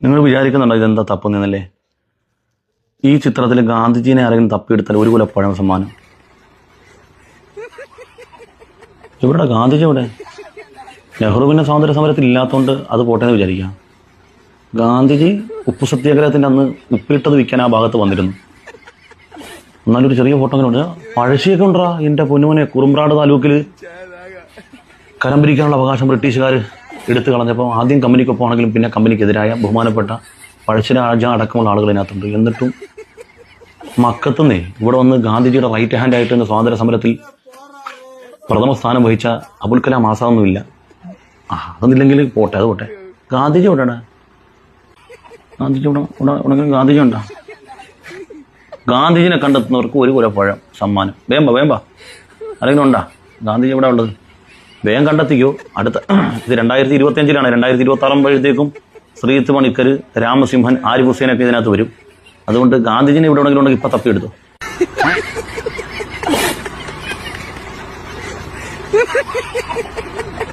നിങ്ങൾ വിചാരിക്കുന്നുണ്ടോ ഇതെന്താ തപ്പുന്നല്ലേ? ഈ ചിത്രത്തിൽ ഗാന്ധിജീനെ ആരെങ്കിലും തപ്പിയെടുത്താൽ ഒരു കുലപ്പഴം സമ്മാനം. ഇവിടെ ഗാന്ധിജി ഇവിടെ നെഹ്റുവിന്റെ സ്വാതന്ത്ര്യ സമരത്തിൽ ഇല്ലാത്തതുകൊണ്ട് അത് പോട്ടെന്ന് വിചാരിക്കാം. ഗാന്ധിജി ഉപ്പു സത്യാഗ്രഹത്തിന്റെ അന്ന് ഉപ്പിലിട്ടത് വിൽക്കാൻ ആ ഭാഗത്ത് വന്നിരുന്നു. എന്നാലൊരു ചെറിയ ഫോട്ടോ അങ്ങനെ ഉണ്ട്. പഴശ്ശിയൊക്കെ ഉണ്ടാ എന്റെ പൊന്നുമനെ. കുറുമ്പ്രാട് താലൂക്കിൽ കരം പിരിക്കാനുള്ള അവകാശം ബ്രിട്ടീഷുകാർ എടുത്തു കളഞ്ഞപ്പോൾ ആദ്യം കമ്പനിക്കൊപ്പമാണെങ്കിലും പിന്നെ കമ്പനിക്കെതിരായ ബഹുമാനപ്പെട്ട പഴശ്ശിരാജ അടക്കമുള്ള ആളുകൾ ഇതിനകത്തുണ്ട്. എന്നിട്ടും മക്കത്തുനിന്നേ ഇവിടെ വന്ന് ഗാന്ധിജിയുടെ റൈറ്റ് ഹാൻഡ് ആയിട്ട് സ്വാതന്ത്ര്യ സമരത്തിൽ പ്രഥമ സ്ഥാനം വഹിച്ച അബുൽ കലാം ആസാദൊന്നുമില്ല. അതൊന്നില്ലെങ്കിൽ പോട്ടെ, അത് പോട്ടെ. ഗാന്ധിജി എവിടെയാണ്? ഗാന്ധിജി ഉണ്ടെങ്കിൽ ഗാന്ധിജി ഉണ്ടാ? ഗാന്ധിജിനെ കണ്ടെത്തുന്നവർക്ക് ഒരു കുലപ്പഴം സമ്മാനം. വേമ്പ ആരെങ്കിലും ഉണ്ടാ? ഗാന്ധിജി എവിടെ ഉള്ളത്? വേഗം കണ്ടെത്തിക്കോ. അടുത്ത ഇത് 2025 2026 ആകുമ്പോഴത്തേക്കും ശ്രീത്ത് പണിക്കർ, രാമസിംഹൻ, ആരിഫ് ഹുസൈനൊക്കെ ഇതിനകത്ത് വരും. അതുകൊണ്ട് ഗാന്ധിജിനെ ഇവിടെ ഉണ്ടെങ്കിൽ ഇപ്പൊ തപ്പിയെടുത്തു.